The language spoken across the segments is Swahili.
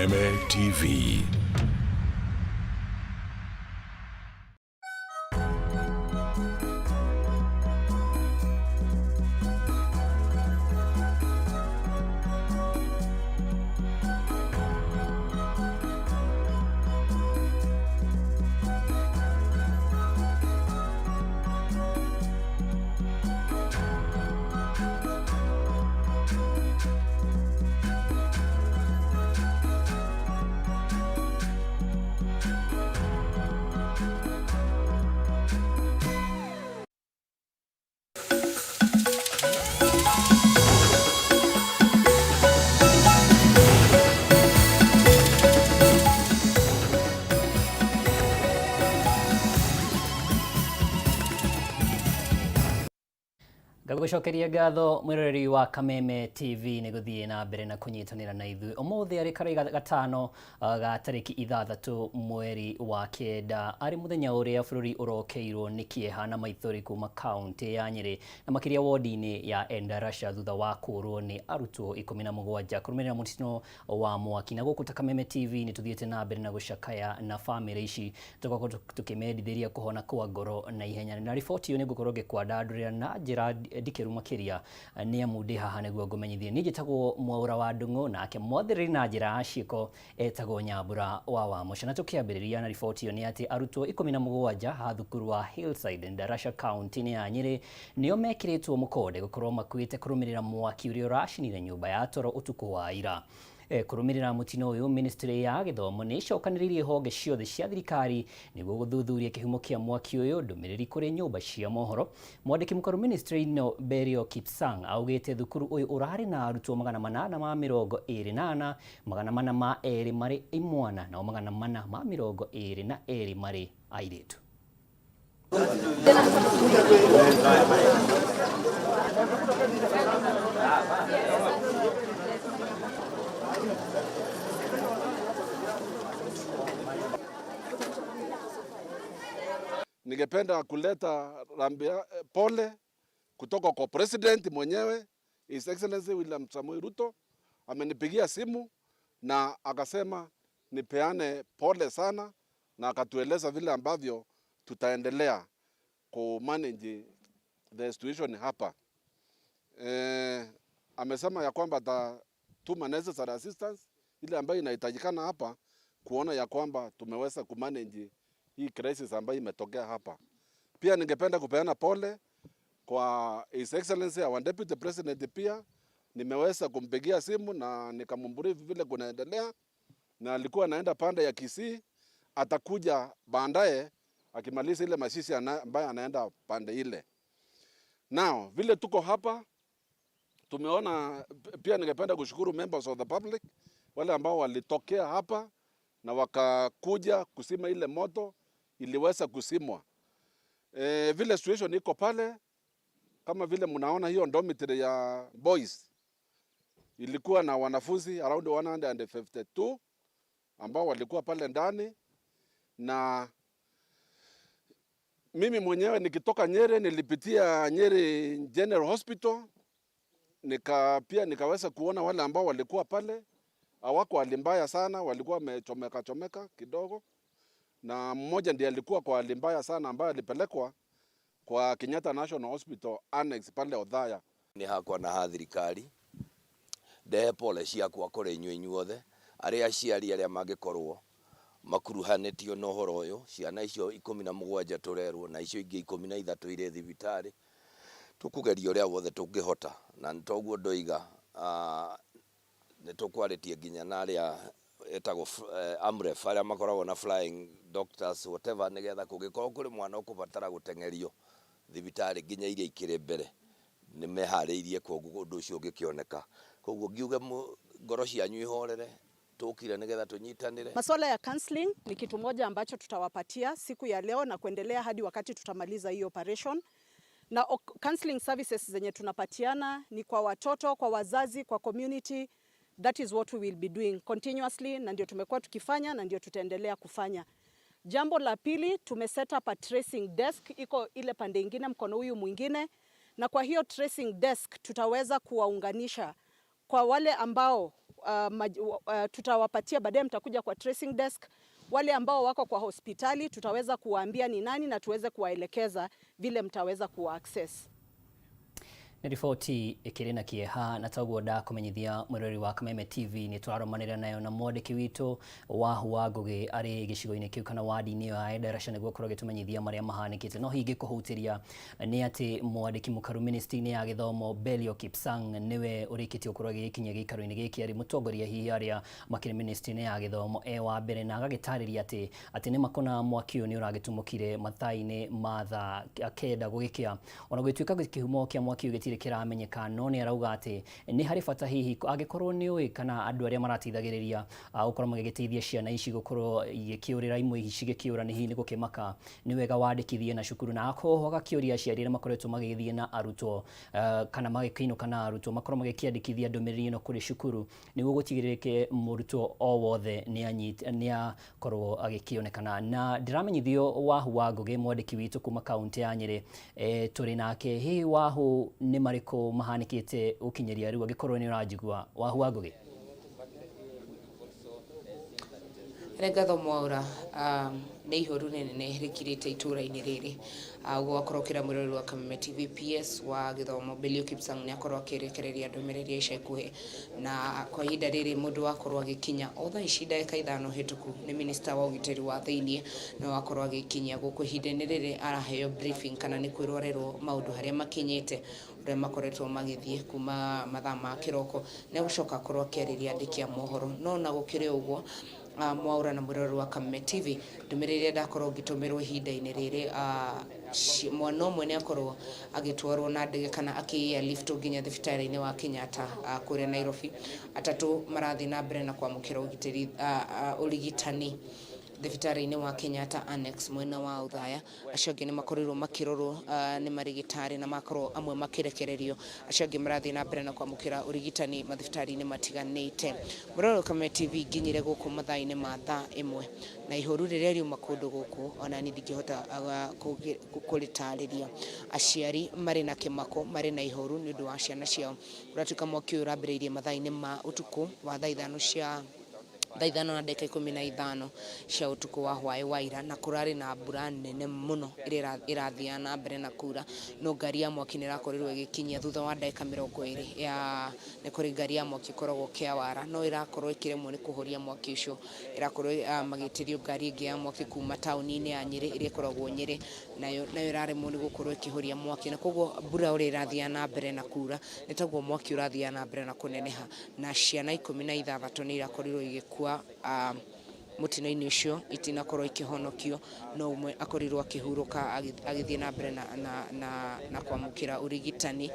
Kameme TV. Gagũcokeria ngatho mwĩroreri wa Kameme TV nĩ gũthiĩ na mbere na kũnyitanĩra na ithuĩ ũmũthĩ arĩ karĩ gatano ga tarĩki 6 mweri wa kenda arĩ mũthenya ũrĩa bũrũri ũrokeirwo nĩ kĩeha na maithori kuma kaunti ya Nyĩrĩ na makĩria wodi-inĩ ya Endarasha thutha wa kũrwo nĩ arutwo 17 kũrũmĩrĩra mũtino wa mwaki. Na gũkũ ta Kameme TV nĩ tũthiĩte na mbere na gũcakaya na famĩlĩ ici tũgakorwo tũkĩmendithĩria kũhona kwa ngoro na ihenya. Na riboti ĩyo nĩ ngũkorwo ngĩkwandandũrĩra na njĩra ndikĩru makĩria nĩ amu ndĩ haha nĩguo ngũmenyithie. Niĩ njĩtagwo Mwaũra wa Ndung'u nake mwathĩrĩri na njĩra ya ciĩko etagwo Nyambura wa Wamũca. Na tũkĩambĩrĩria na riboti ĩyo nĩ atĩ arutwo 17 ha thukuru wa Hillside Endarasha kaunti-inĩ ya Nyĩrĩ nĩo mekĩrĩtwo mũkonde gũkorwo makuĩte kũrũmĩrĩra mwaki ũrĩa ũracinire nyũmba ya toro ũtukũ wa ira. Kũrũmĩrĩra mũtino ũyũ, Ministry ya Gĩthomo nĩ icokanĩrĩirie honge ciothe cia thirikari nĩguo gũthuthuria kĩhumo kĩa mwaki ũyũ. Ndũmĩrĩri kũrĩ nyũmba cia mohoro, mwandĩki mũkũrũ ministry ĩno Berio Kipsang augĩte thukuru ũyũ ũrarĩ na arutwo 824, 402 marĩ imwana na 422 marĩ airĩtu. Ningependa kuleta pole kutoka kwa president mwenyewe, His Excellency William Samoei Ruto. Amenipigia simu na akasema nipeane pole sana na akatueleza vile ambavyo tutaendelea ku manage the situation hapa. Amesema ya kwamba atatuma necessary assistance ile ambayo inahitajikana hapa kuona ya kwamba tumeweza ku manage hii crisis ambayo imetokea hapa. Pia ningependa kupeana pole kwa His Excellency our Deputy President. Pia nimeweza kumpigia simu na nikamwambia vile kunaendelea, na alikuwa anaenda pande ya Kisii, atakuja baadaye akimaliza ile masisi ambayo anaenda pande ile. Now vile tuko hapa tumeona. Pia ningependa kushukuru members of the public wale ambao walitokea hapa na wakakuja kusima ile moto iliweza kusimwa. Vile situation iko pale, kama vile mnaona hiyo dormitory ya boys ilikuwa na wanafunzi around 152 ambao walikuwa pale ndani, na mimi mwenyewe nikitoka Nyeri nilipitia Nyeri General Hospital, pia nikaweza kuona wale ambao walikuwa pale hawako hali mbaya sana, walikuwa wamechomeka kidogo, na mmoja ndiye alikuwa kwa hali mbaya sana ambaye alipelekwa kwa Kenyatta National Hospital Annex pale Othaya. Ni hakwa na hathirikari ndehe pole ciakwa kũrĩ inyuĩ inyuothe arĩa aciari arĩa mangĩkorwo makuruhanĩtio na ũhoro ũyũ. Ciana icio 17 tũrerwo na icio ingĩ 13 irĩ thibitarĩ. Tũkũgeria ũrĩa wothe tũngĩhota, na nĩtoguo ndoiga nĩ tũkwarĩtie nginya na arĩa etagwo AMREF arĩa makoragwo na flying doctors whatever, nĩgetha kũngĩkorwo kũrĩ mwana ũkũbatara gũtengerio thibitarĩ nginya iria ikĩrĩ mbere nĩ meharĩirie koguo ũndũ ũcio ũngĩkĩoneka. Koguo ngiuge ngoro cianyu ihorere, tukire nĩgetha tũnyitanĩre. Masuala ya counseling ni kitu moja ambacho tutawapatia siku ya leo na kuendelea hadi wakati tutamaliza hii operation. Na counseling services zenye tunapatiana ni kwa watoto, kwa wazazi, kwa community. That is what we will be doing continuously, na ndio tumekuwa tukifanya na ndio tutaendelea kufanya. Jambo la pili, tumeset up a tracing desk, iko ile pande ingine mkono huyu mwingine, na kwa hiyo tracing desk tutaweza kuwaunganisha kwa wale ambao tutawapatia baadaye, mtakuja kwa tracing desk. Wale ambao wako kwa hospitali tutaweza kuwaambia ni nani na tuweze kuwaelekeza vile mtaweza kuwa access. Nĩ riboti ĩkĩrĩ na kĩeha na taguo ndakumenyithia mwĩrori wa Kameme TV nĩ tũraromanĩra nayo na mwandĩki witũ wa Ngũgĩ arĩ gĩcigo-inĩ kĩu kana wadi-inĩ ya Endarasha nĩguo korwo gĩtũmenyithia marĩa mahanĩkĩte. No hihi ngĩkũhutĩria nĩ atĩ mwandĩki mũkaru ministry-inĩ ya gĩthomo Belio Kipsang nĩwe ũrĩkĩtie gũkorwo agĩkinya gĩikaro-inĩ gĩkĩ arĩ mũtongoria hihi arĩa makĩrĩ ministry-inĩ ya gĩthomo wa mbere, na agagĩtarĩria atĩ nĩ makona mwaki ũyũ nĩ ũragĩtumũkire mathaa-inĩ ma thaa 9 gũgĩkĩa. Ona gũgĩtuĩka kĩhumo kĩa mwaki ũyũ kiramenyeka, no nĩ arauga atĩ nĩ harĩ bata hihi angĩkorwo nĩ ũĩ kana andũ arĩa marateithagĩrĩria gũkorwo magĩgĩteithia ciana ici gũkorwo igĩkĩũrĩra imwe ici cigĩkĩũra nĩ hihi nĩ gũkĩmaka, nĩ wega wandĩkithie na cukuru na akoho agakĩũria aciari arĩa makoretwo magĩgĩthiĩ na arutwo kana magĩkĩinũka na arutwo makorwo magĩkĩandĩkithia ndũmĩrĩri ĩno kũrĩ cukuru nĩguo gũtigĩrĩrĩke mũrutwo o wothe nĩ akorwo agĩkĩonekana. Na ndĩramenyithio Wahu wa Ngũgĩ mwandĩki witũ kuma kaunti ya Nyĩrĩ tũrĩ nake. Hihi Wahu nĩ marĩkũ mahanĩkĩte ũkinyĩria rĩu angĩkorwo nĩ ũranjigua Wahu wa Ngũgĩ? Ngatho Mwaura, nĩ ihoru nene rĩkirĩte itũra-inĩ rĩrĩ. Ũguo akorokĩra mwĩrori wa Kameme TV PS wa gĩthomo Belio Kipsang nĩ akorwo akĩrekereria ndũmĩrĩri ica ikuhĩ, na kwa ihinda rĩrĩ mũndũ wakorwo agĩkinya o thaa ici ndagĩka 5 hĩtũku nĩ minister wa ũgitĩri wa thĩinĩ no akorwo agĩkinyia gũkũ ihinda-inĩ rĩrĩ araheo briefing kana nĩ kwĩrorerwo maũndũ harĩa makinyĩte ũrĩa makoretwo magĩthiĩ kuma mathaa ma kĩroko, nĩ gũcoka akorwo akĩarĩria andĩki a mohoro. No na gũkĩrĩ ũguo Mwaura na mwĩrori wa Kameme TV ndũmĩrĩri ndakorwo ngĩtũmĩrwo ihinda-inĩ rĩrĩ, mwana ũmwe nĩ akorwo agĩtwarwo na ndege kana akĩ-airliftwo nginya thibitarĩ-inĩ wa Kenyatta kũrĩa Nairobi. Atatũ marathiĩ na mbere na kwamũkĩra ũrigitani thibitarĩ-inĩ wa Kenyatta Annex mwena wa Uthaya. Acio angĩ nĩ makorirwo makĩrorwo nĩ marigitari na makorwo amwe makĩrekererio. Acio angĩ marathiĩ na mbere na kwamũkĩra ũrigitani mathibitarĩ-inĩ matiganĩte. Mwĩrori wa Kameme TV nginyire gũkũ mathaa-inĩ ma thaa 1 na ihoru rĩrĩa riuma kũndũ gũkũ ona niĩ ndingĩhota kũrĩtarĩria. Aciari marĩ na kĩmako, marĩ na ihoru nĩ ũndũ wa ciana ciao. Ũratuĩka mwaki ũyũ ũrambĩrĩirie mathaa-inĩ ma ũtukũ wa thaa 5 na dakika 15 cia ũtukũ wa hwaĩ wa ira, na kũrarĩ na mbura nene mũno ĩrĩa ĩrathiĩ na mbere na kura. No ngari ya mwaki nĩ ĩrakorirwo ĩgĩkinyia thutha wa dakika 20 nĩ kũrĩ ngari ya mwaki ĩkoragwo Kĩawara no ĩrakorwo ĩkĩremwo nĩ kũhoria mwaki ũcio. Ĩrakorwo magĩtĩrio ngari ĩngĩ ya mwaki kuma taũni-inĩ ya Nyĩrĩ ĩrĩa ĩkoragwo Nyĩrĩ, nayo ĩraremwo nĩ gũkorwo ĩkĩhoria mwaki. Na koguo mbura ũrĩa ĩrathiĩ na mbere na kura nĩ taguo mwaki ũrathiĩ na mbere na kũneneha, na ciana 16 nĩ irakorirwo igĩkua mutino-inĩ ũcio itinakorwo ikĩhonokio. No ũmwe akorirwo akĩhurũka agĩthiĩ na mbere na kwamũkĩra ũrigitani.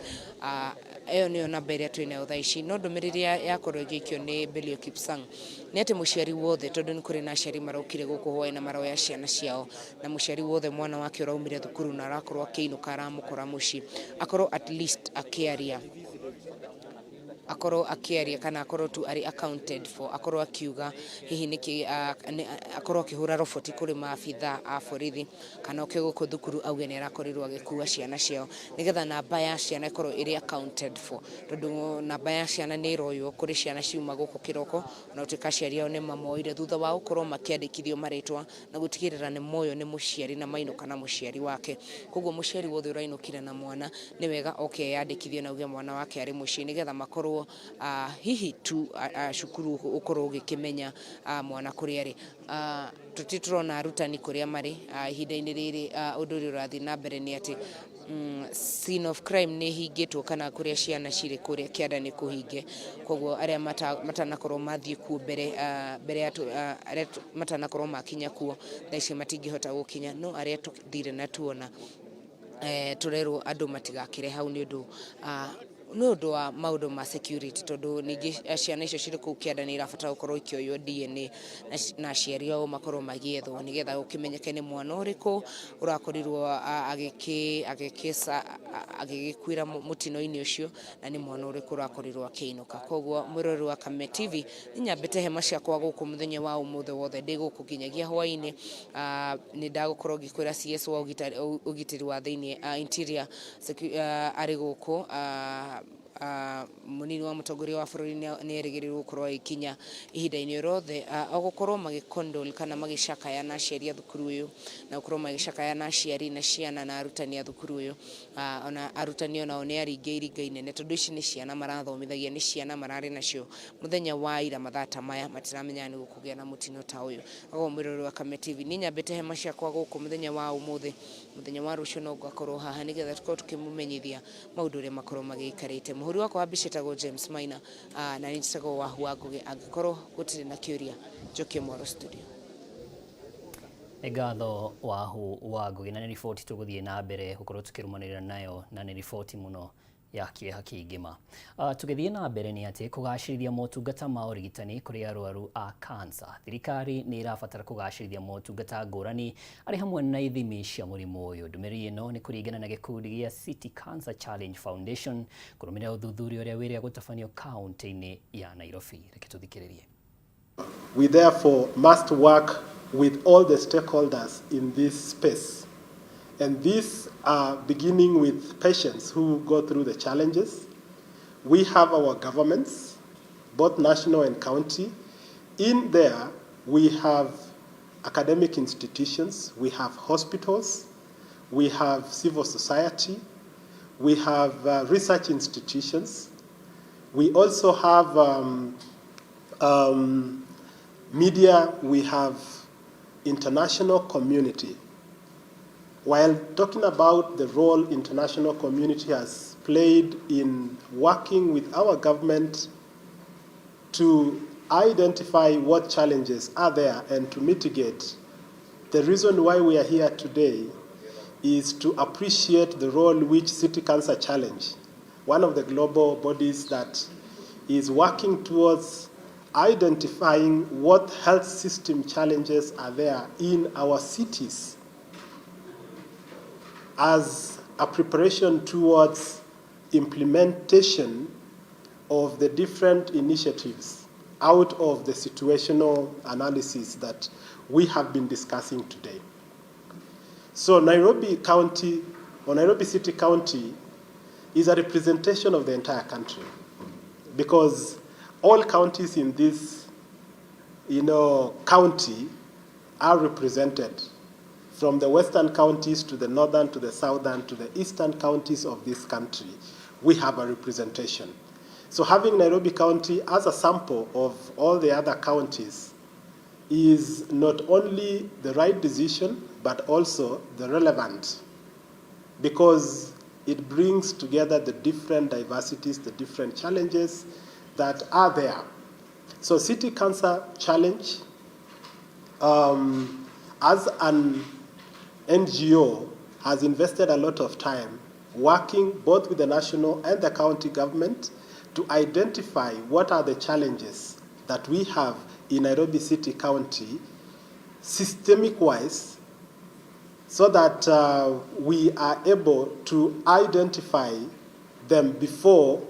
Ĩyo nĩyo namba ĩrĩa twĩ nayo thaa ici. No ndũmĩrĩri yakorwo ĩgĩikio nĩ Belio Kipsang nĩ atĩ mũciari wothe, tondũ nĩ kũrĩ na aciari marokire gũkũ hwaĩ na maroya ciana ciao, na mũciari wothe mwana wake ũraumire thukuru na arakorwo akĩinũka aramũkora mũciĩ, akorwo at least akĩaria kana akorwo tu ari accounted for, akorwo akiuga hihi nĩkĩ akorwo akĩhũra roboti kũrĩ maabitha a borithi kana oke gũkũ thukuru auge nĩ arakorirwo agĩkua ciana ciao, nĩgetha namba ya ciana ĩkorwo ĩrĩ accounted for, tondũ namba ya ciana nĩ ĩroywo kũrĩ ciana ciuma gũkũ kĩroko na gũtuĩka aciari ao nĩ mamoire thutha wa gũkorwo makĩandĩkithio marĩtwa na gũtigĩrĩra nĩ moyo nĩ mũciari na mainũka na mũciari wake. Koguo mũciari wothe ũrainũkire na mwana nĩ wega oke yandĩkithio na auge mwana wake arĩ mũciĩ, nĩgetha makorwo hihi tu cukuru ũkorwo ũgĩkĩmenya mwana kũrĩa arĩ. Tũtirona arutani kũrĩa marĩ ihinda-inĩ rĩrĩ. Ũndũ ũrĩa ũrathiĩ na mbere nĩ atĩ scene of crime nĩ hingĩtwo kana kũrĩa ciana cirĩ kũrĩa kĩanda nĩ kũhinge. Koguo arĩa matanakorwo mathiĩ kuo mbere ya arĩa matanakorwo makinya kuo thaa ici matingĩhota gũkinya. No arĩa tũthire na tuona tũrerwo andũ matigakĩre hau nĩ ũndũ wa maũndũ ma security, tondũ ningĩ ciana icio cirĩ kũu kĩanda nĩ irabatara gũkorwo ikĩoywo DNA na aciari ao makorwo magĩethwo, nĩgetha gũkĩmenyeke nĩ mwana ũrĩkũ ũrakorirwo agĩgĩkuĩra mũtino-inĩ ũcio na nĩ mwana ũrĩkũ ũrakorirwo akĩinũka. Koguo mwĩrori wa Kameme TV nĩ nyambĩte hema ciakwa gũkũ mũthenya wa ũmũthĩ wothe ndĩ gũkũ nginyagia hwaĩ-inĩ. Nĩ ndagũkorwo ngĩkwĩra CS wa ũgitĩri wa thĩinĩ interior arĩ gũkũ munini wa mutongoria wa bururi ni erigirirwo gukorwo ikinya ihinda-ini rothe gukorwo magikondol kana magicakaya na aciari a thukuru uyu na gukorwo magicakaya na aciari na ciana na arutani a thukuru uyu ona arutani onao ni aringe iringa inene tondu ici ni ciana marathomithagia ni ciana marari nacio muthenya wa ira mathata maya matiramenya ni gukugia na mutino ta uyu ago mwirori wa Kameme TV ni nyambite hema ciakwa guku muthenya wa umuthi muthenya wa rucio no ngakorwo haha nigetha tukorwo tukimumenyithia maundu ria makorwo magiikarite muhuri wakwa wa mbica etagwo James Maina na ni njitagwo wa Hua Ngugi angikorwo gutiri na kiuria njokie Mohoro studio. Egatho wa Ngugi na ni riboti tuguthie na mbere gukorwo tukirumanirira nayo na ni riboti muno ya kieha kiingima. Tugithie na mbere ni ati kugacirithia motungata ma urigitani kuri arwaru a cancer. Thirikari ni irabatara kugacirithia motungata ngurani ari hamwe na ithimi cia murimu uyu. Ndumiri ino ni kuringana na gikundi gia City Cancer Challenge Foundation kurumira uthuthuria uria wiria gutafanio kaunti-ini ya Nairobi. Reke tuthikiririe. We therefore must work with all the stakeholders in this space. And this beginning with patients who go through the challenges. We have our governments, both national and county. In there, we have academic institutions, we have hospitals, we have civil society, we have research institutions. We also have media, we have international community. While talking about the role international community has played in working with our government to identify what challenges are there and to mitigate, the reason why we are here today is to appreciate the role which City Cancer Challenge, one of the global bodies that is working towards identifying what health system challenges are there in our cities, as a preparation towards implementation of the different initiatives out of the situational analysis that we have been discussing today. So Nairobi County, or Nairobi City County, is a representation of the entire country because all counties in this, county are represented, from the western counties to the northern, to the southern, to the eastern counties of this country. We have a representation. So having Nairobi County as a sample of all the other counties is not only the right decision, but also the relevant, because it brings together the different diversities, the different challenges that are there. So City Cancer Challenge, as an NGO, has invested a lot of time working both with the national and the county government to identify what are the challenges that we have in Nairobi City County, systemic-wise, so that we are able to identify them before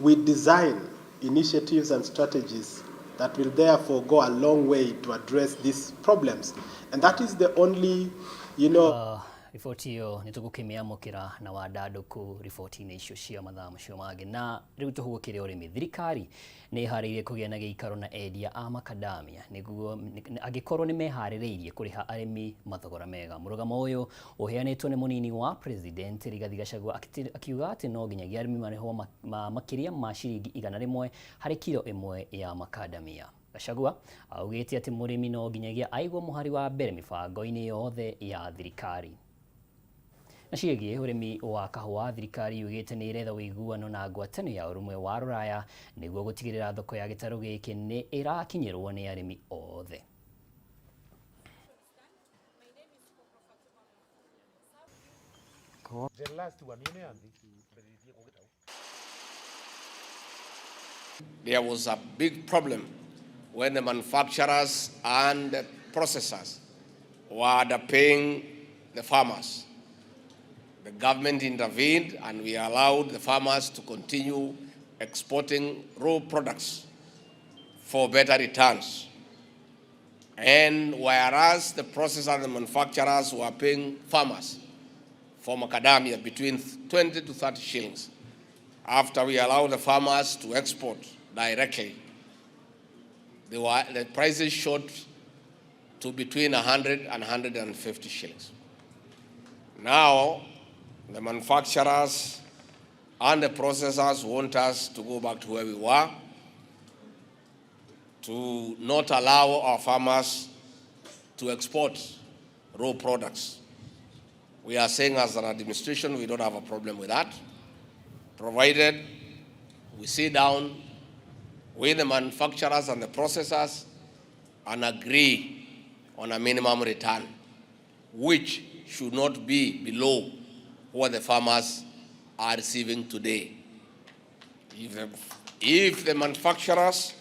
we design initiatives and strategies that will therefore go a long way to address these problems. And that is the only, riboti hiyo nitugukimiamukira na wadanduku riboti-ini icio cia mathaa macio mangĩ na riu tuhugukire urimi. Thirikari ni ihariirie kugia na giikaro na endia a Macadamia niguo angikorwo ni mehaririirie kuriha arimi mathogora mega. Murugamo uyu uheanitwo ni munini wa president Rigathi Gachagua akiuga ati no nginyagia arimi mareho makiria ma ciringi 100 hari kilo imwe ya Macadamia. Gachagua augite ati murimi no nginyagia aigwo muhari wa mbere mibango-ini yothe ya thirikari. Na ciĩgiĩ ũrĩmi wa kahũa, thirikari yugĩte nĩ iretha ũiguano na ngwatanĩro ya ũrũmwe wa Rũraya nĩguo gũtigĩrĩra thoko ya gĩtarũ gĩkĩ nĩ ĩrakinyĩrwo nĩ arĩmi othe. There was a big problem when the manufacturers and the processors were underpaying the farmers. The government intervened and we allowed the farmers to continue exporting raw products for better returns. And whereas the processors and the manufacturers were paying farmers for macadamia between 20 to 30 shillings, after we allow the farmers to export directly, the prices shot to between 100 and 150 shillings. Now, the manufacturers and the processors want us to go back to where we were, to not allow our farmers to export raw products. We are saying as an administration, we don't have a problem with that, provided we sit down with the manufacturers and the processors and agree on a minimum return, which should not be below what the farmers are receiving today. If the manufacturers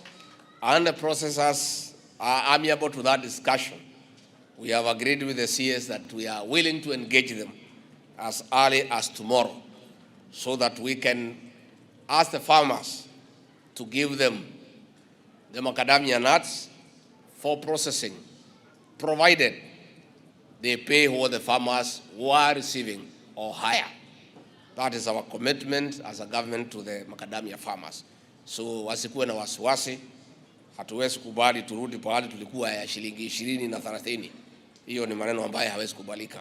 and the processors are amiable to that discussion, we have agreed with the CS that we are willing to engage them as early as tomorrow so that we can ask the farmers to give them the macadamia nuts for processing, provided they pay what the farmers were receiving or higher. That is our commitment as a government to the macadamia farmers. So wasikuwe na wasiwasi, hatuwezi kubali turudi pahali tulikuwa ya shilingi 20 na 30. Hiyo ni maneno ambayo hawezi kubalika.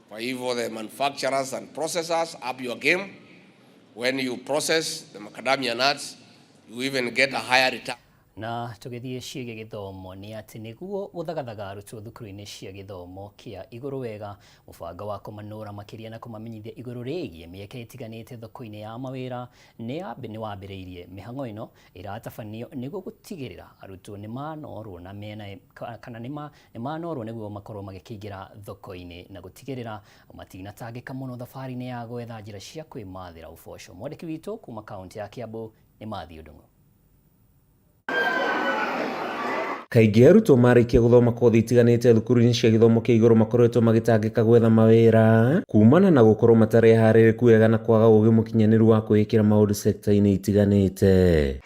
Kwa hivyo the manufacturers and processors, up your game. When you process the macadamia nuts, you even get a higher return. Na tugithie ciege githomo ni ati niguo guthagathaga arutwo thukuru-ini cia githomo kia iguru wega mubango wa kumanura makiria na kumamenyithia iguru rigie mieke itiganite thoko-ini ya mawira ni wambiriirie mihango ino iratabanio niguo gutigirira arutwo ni manorwo na mena kana ni manorwo niguo makorwo magikingira thoko-ini na gutigirira matinatangika muno thabari-ini ya gwetha njira cia kwimathira uboco. Mwandiki witu kuma kaunti ya Kiambu ni Mathi Ndungu. Kaingĩ arutwo marĩkia gũthoma kothi itiganĩte thukuru-inĩ cia gĩthomo kĩa igũrũ makoretwo magĩtangĩka gwetha mawĩra kumana na gũkorwo matareharĩrĩku wega na kwaga ũgĩ mũkinyanĩru wa kwĩĩkĩra maũndũ sekta-inĩ itiganĩte.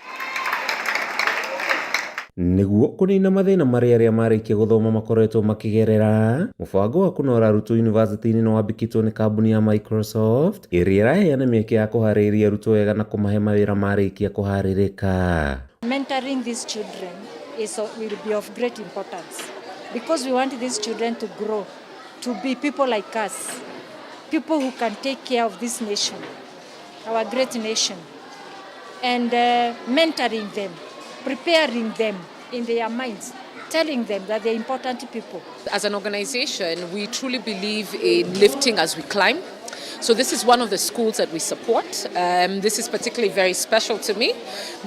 Nĩguo kũnina mathĩna marĩa arĩa marĩkia gũthoma makoretwo makĩgerera, mũbango wa kũnora arutwo yunivasĩtĩ-inĩ nĩ wambĩkĩtwo nĩ kambuni ya Microsoft ĩrĩa ĩraheana mĩeke ya kũharĩrĩria arutwo wega na kũmahe mawĩra marĩkia kũharĩrĩka. Mentoring these children will be of great importance because we want these children to grow, to be people like us, people who can take care of this nation, our great nation, and mentoring them, preparing them in their minds, telling them that they're important people. As an organization, we truly believe in lifting as we climb. So this is one of the schools that we support. This is particularly very special to me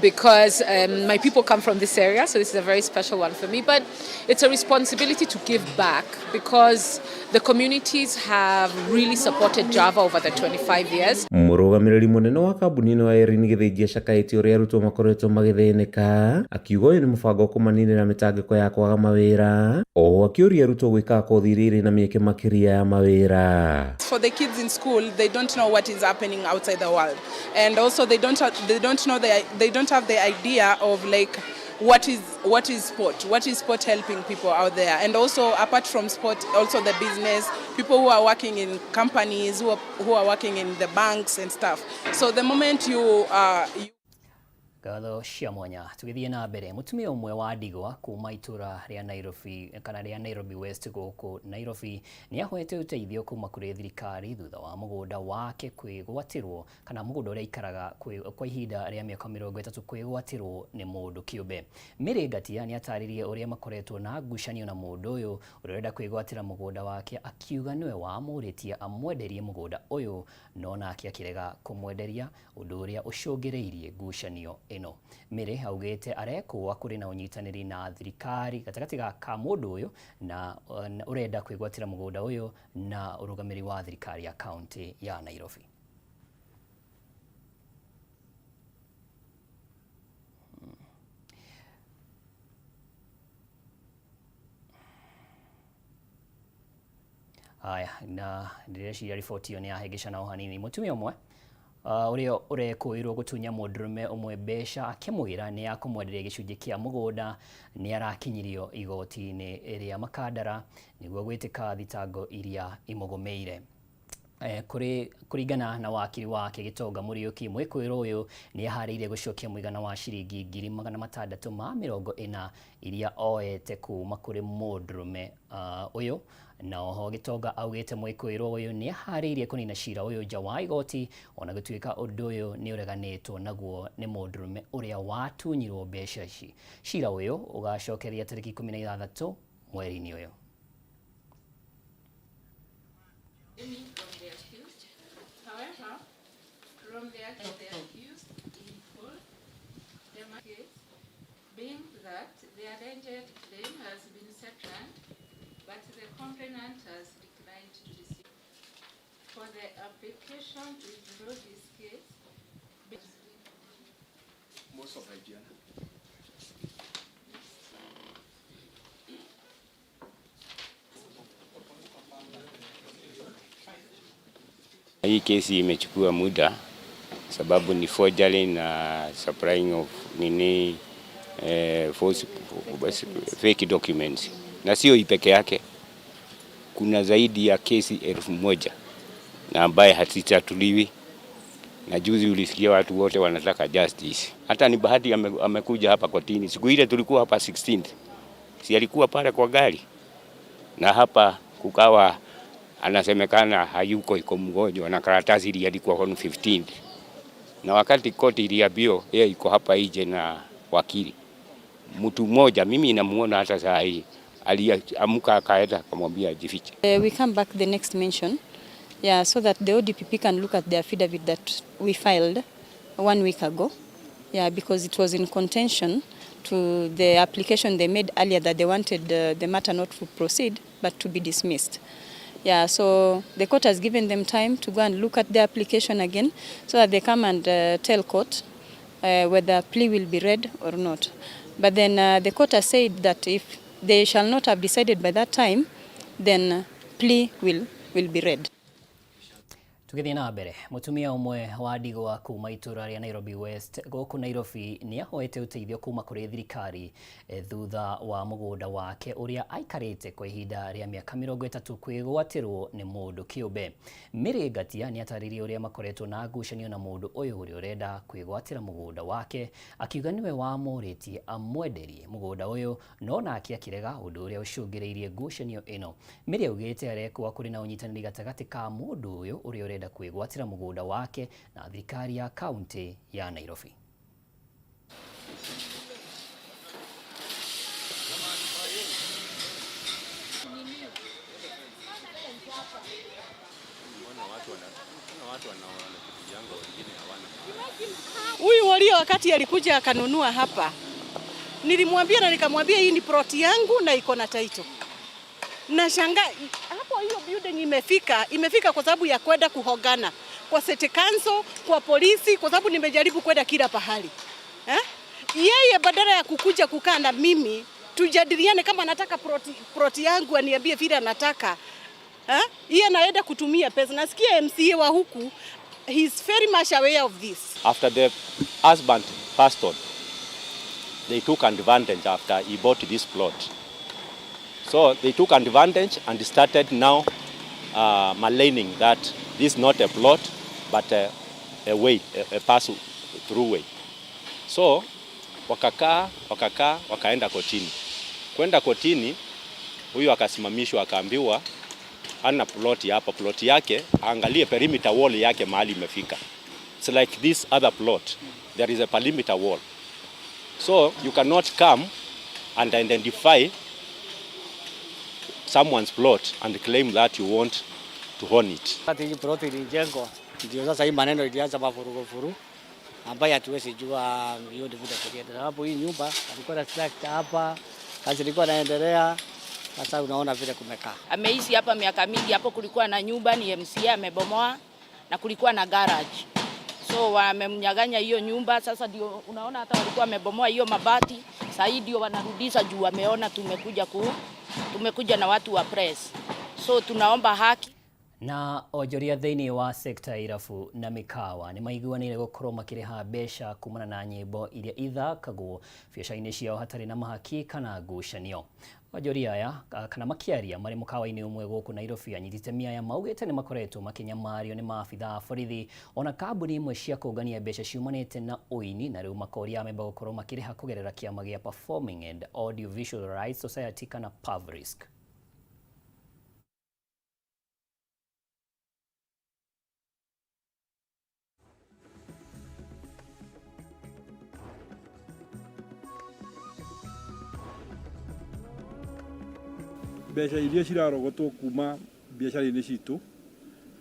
because my people come from this area, so this is a very special one for me. But it's a responsibility to give back because the communities have really supported Java over the 25 years. Mũrũgamĩrĩri mũnene wa kambuni ĩno ya Erin Githaithia cakaĩtie ũrĩa arutwo makoretwo magĩthĩnĩka, akiuga ũyũ nĩ mũbango wa kũmaninĩra mĩtangĩko ya kwaga mawĩra, oho akĩũria arutwo gwĩka kothi iria irĩ na mĩeke makĩria ya mawĩra. For the kids in school, they don't know what is happening outside the world, and also they don't have the idea of like what is sport helping people out there, and also apart from sport, also the business, people who are working in companies, who are working in the banks and stuff. So the moment you Gatho cia mwanya tugithie na mbere mutumia umwe wa ndigwa kuma itura ria Nairobi kana ria Nairobi West guku Nairobi ni ahoete uteithio kuma kuri thirikari thutha wa mugunda wake kwigwatirwo kana mugunda uria ikaraga kwa ihinda ria miaka 30 kwigwatirwo ni mundu kiumbe. Mary Ngatia ni ataririe uria makoretwo na ngucanio na mundu uyu urenda kwigwatira mugunda wake, akiuga niwe wamuritie amwenderie mugunda uyu no nake akirega kumwenderia, undu uria ucungireirie ngucanio ino. Mary augite arekwa kuri na unyitaniri na thirikari gatagati ka mundu uyu na urenda kwigwatira mugunda uyu na urugamiri wa thirikari ya kaunti ya Nairobi. Haya, na ndirecia riboti iyo ni ahegeshana o hanini. Mutumia umwe uria urekuirwo gutunya mundurume umwe besha akimwira ni akumwenderia gicunji kia mugunda ni arakinyirio igoti-ini ria Makadara niguo gwitika thitango iria imugomeire. kuringana na wakiri wake Gitau Muriuki, mwikuiro uyu ni ahariire gucokia muigana wa ciringi 640 iria oete kuma kuri mundurume uyu. Na oho Gitau augite mwikuiro uyu ni ahariire kunina cira uyu nja wa igoti, ona gutuika undu uyu ni ureganitwo naguo ni mundurume uria watunyirwo mbeca ici. Cira uyu ugacokeria tariki 16 mweri-ini uyu. However, from the accused in full, the case being that the alleged claim has been settled, but the complainant has declined to receive. For the application to withdraw this case, most of Nigeria. Hii kesi imechukua muda sababu ni forgery na supplying of false fake documents. Na sio hii peke yake. Kuna zaidi ya kesi 1000 na ambaye hazitatuliwi. Na juzi ulisikia watu wote wanataka justice. Hata ni bahati amekuja hapa kotini. Siku ile tulikuwa hapa 16th. Si alikuwa pale kwa gari. Na hapa kukawa anasemekana hayuko, iko mgonjwa na karatasi ile ilikuwa on 15th. Na wakati koti iliambiwa yeye iko hapa nje na wakili. Mtu mmoja mimi namuona hata saa hii aliamka akaenda kumwambia ajifiche. We come back the next mention. Yeah, so that the ODPP can look at the affidavit that we filed 1 week ago. Yeah, because it was in contention to the application they made earlier that they wanted the matter not to proceed but to be dismissed. Yeah, so the court has given them time to go and look at the application again so that they come and tell court whether plea will be read or not. But then the court has said that if they shall not have decided by that time, then plea will be read. Tugithie na mbere, mutumia umwe wa ndigwa kuma itura ria Nairobi West guku Nairobi ni ahoete uteithio kuma kuri thirikari thutha wa mugunda wake uria aikarite kwa ihinda ria miaka 30 kwigwatirwo ni mundu kiumbe. Mary Ngatia ni ataririe uria makoretwo na ngucanio na mundu uyu uria urenda kwigwatira mugunda wake, akiuga niwe wamuritie amwenderie mugunda uyu no nake akirega undu uria ucungiriirie ngucanio ino. Mary augite arekwa kuri na unyitaniri gatagati ka mundu uyu uria urenda kwigwatira mugunda wake na thirikari ya kaunti ya Nairobi. Huyu walio wakati alikuja akanunua hapa, nilimwambia na nikamwambia hii ni plot yangu na iko na title. Nashangaa hapo hiyo building imefika kwa sababu ya kwenda kuhogana kwa city council, kwa polisi, kwa sababu nimejaribu kwenda kila pahali. Yeye badala ya kukuja kukaa na mimi tujadiliane kama anataka plot yangu aniambie vile anataka. Yeye anaenda kutumia pesa. Nasikia MCA wa huku he's very much aware of this. After the husband passed on, they took advantage after he bought this plot. So they took advantage and started now maligning that this is not a plot but a way, a pass-through way. So wakaenda kotini. Kwenda kotini, huyu akasimamishwa akaambiwa ana plot hapa, plot yake angalie perimeter wall yake mahali imefika. It's like this other plot. There is a perimeter wall. So you cannot come and identify someone's plot and claim that you want to own it. Hii plot ilijengwa ndio sasa hii maneno ilianza mafurugufuru ambayo hatuwezi jua hiyo ndio vile. Sababu hii nyumba alikuwa na structure hapa, kazi ilikuwa inaendelea. Sasa unaona vile kumekaa. Ameishi hapa miaka mingi, hapo kulikuwa na nyumba ni MCA amebomoa na kulikuwa na garage. So wamemnyaganya hiyo nyumba, sasa ndio unaona hata walikuwa wamebomoa hiyo mabati, sasa ndio wanarudisha juu wameona tumekuja na watu wa press. So tunaomba haki. Na onjoria thĩinĩ wa sekta ya irabu na mĩkawa nĩ maiguanĩire gũkorwo makĩrĩha mbeca kumana na nyĩmbo iria ithakagwo biacara-inĩ ciao hatarĩ na mahaki kana ngucanio. Onjoria aya kana makĩaria marĩ mũkawa-inĩ ũmwe gũkũ Nairobi anyitĩte mĩaya maugĩte nĩ makoretwo makĩnyamario nĩ maabithaa a borithi ona kambuni imwe cia kũngania mbeca ciumanĩte na ũini, na rĩu makoria amemba gũkorwo makĩrĩha kũgerera kĩama gĩa Performing and Audiovisual Rights Society kana PAVRISC. Mbeca iria cirarogotwo kuma biacara-inĩ citũ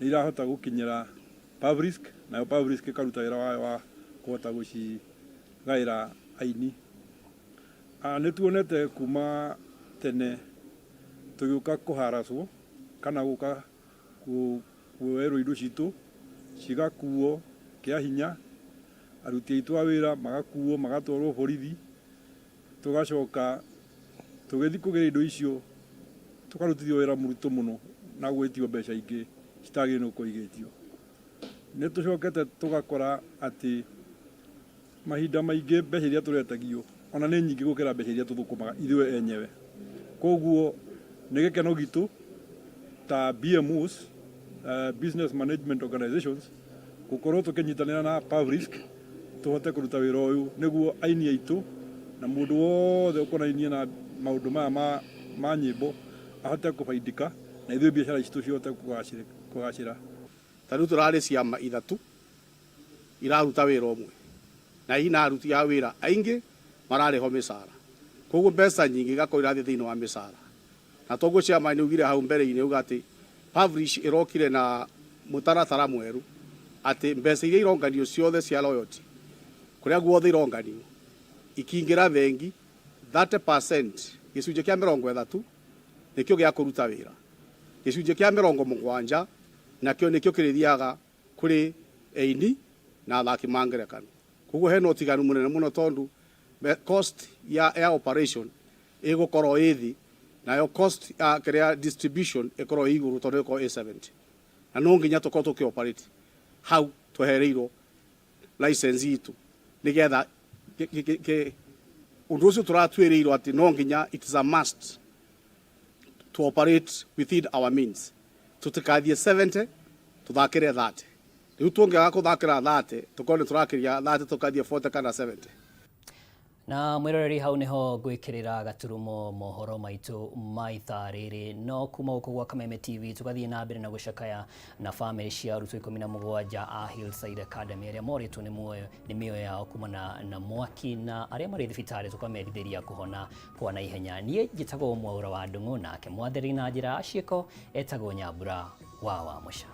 nĩ irahota gũkinyĩra PAVRISC, nayo PAVRISC ĩkaruta wĩra wayo wa kũhota gũcigaĩra aini. Nĩ tuonete kuma tene tũgĩũka kũharacwo kana gũka kuoerwo indo citũ cigakuo kĩa hinya, aruti aitũ a wĩra magakuo magatwarwo borithi, tũgacoka tũgĩthiĩ kũgĩra indo icio tukarutithio wĩra mũritũ mũno na gwĩtio mbeca ingĩ citagĩrĩirwo kũigĩtio. Nĩ tũcokete tũgakora atĩ mahinda maingĩ mbeca iria tũretagio ona nĩ nyingĩ gũkĩra mbeca iria tũthũkũmaga ithuĩ enyewe. Koguo nĩ gĩkeno gitũ ta BMOs, Business Management Organizations, gũkorwo tũkĩnyitanĩra na PAVRISC tũhote kũruta wĩra ũyũ nĩguo aini aitũ na mũndũ wothe ũkonainie na maũndũ maya ma nyĩmbo ahote kũfaidika na ithuĩ biacara citũ cihote kũgacĩra. Ta rĩu tũrarĩ ciama ithatũ iraruta wĩra ũmwe na ina aruti a wĩra aingĩ mararĩho mĩcara, koguo mbeca nyingĩ igakorwo irathiĩ thĩinĩ wa mĩcara. Na toguo ciama nĩ ugire hau mbere-inĩ uga atĩ PAVRISC ĩrokire na mũtaratara mwerũ atĩ mbeca iria ironganio ciothe cia royalty kũrĩa guothe ironganio ikingĩra bengi 30%, gĩcunjĩ kĩa 30 nĩkĩo gĩa kũruta wĩra, gĩcunjĩ kĩa 70 nakĩo nĩkĩo kĩrĩthiaga kũrĩ aini na athaki ma ngerekano. Koguo hena ũtiganu mũnene mũno tondũ cost ya operation ĩgũkorwo ĩthĩ, nayo cost ya distribution ĩkorwo igũrũ tondũ ĩkorwo ĩ 70. Na no nginya tũkorwo tũkĩoperate hau twehereirwo license itũ nĩgetha ũndũ ũcio tũratuĩrĩirwo atĩ no nginya it is a must to operate within our means. Tutikathiĩ 70 tuthakĩre 30. Rĩu tũngĩaga kũthakĩra 30 tũkorwo nĩ tũrakĩria 30 tũkathiĩ 40 kana 70. Na mwĩroreri hau nĩho ngwĩkĩrĩra gaturumo mohoro maitũ ma ithaa rĩrĩ, no kuma gũkũ gwa Kameme TV tũgathiĩ na mbere na gũcakaya na bamĩrĩ cia arutwo 17 a Hillside Academy arĩa moritwo nĩ mĩoyo yao kumana na mwaki na arĩa marĩ thibitarĩ tũkamerithĩria kũhona kwa naihenya. Niĩ njĩtagwo Mwaura wa Ndung'u, nake mwathĩri na njĩra ya ciĩko etagwo Nyambura wa Mũca.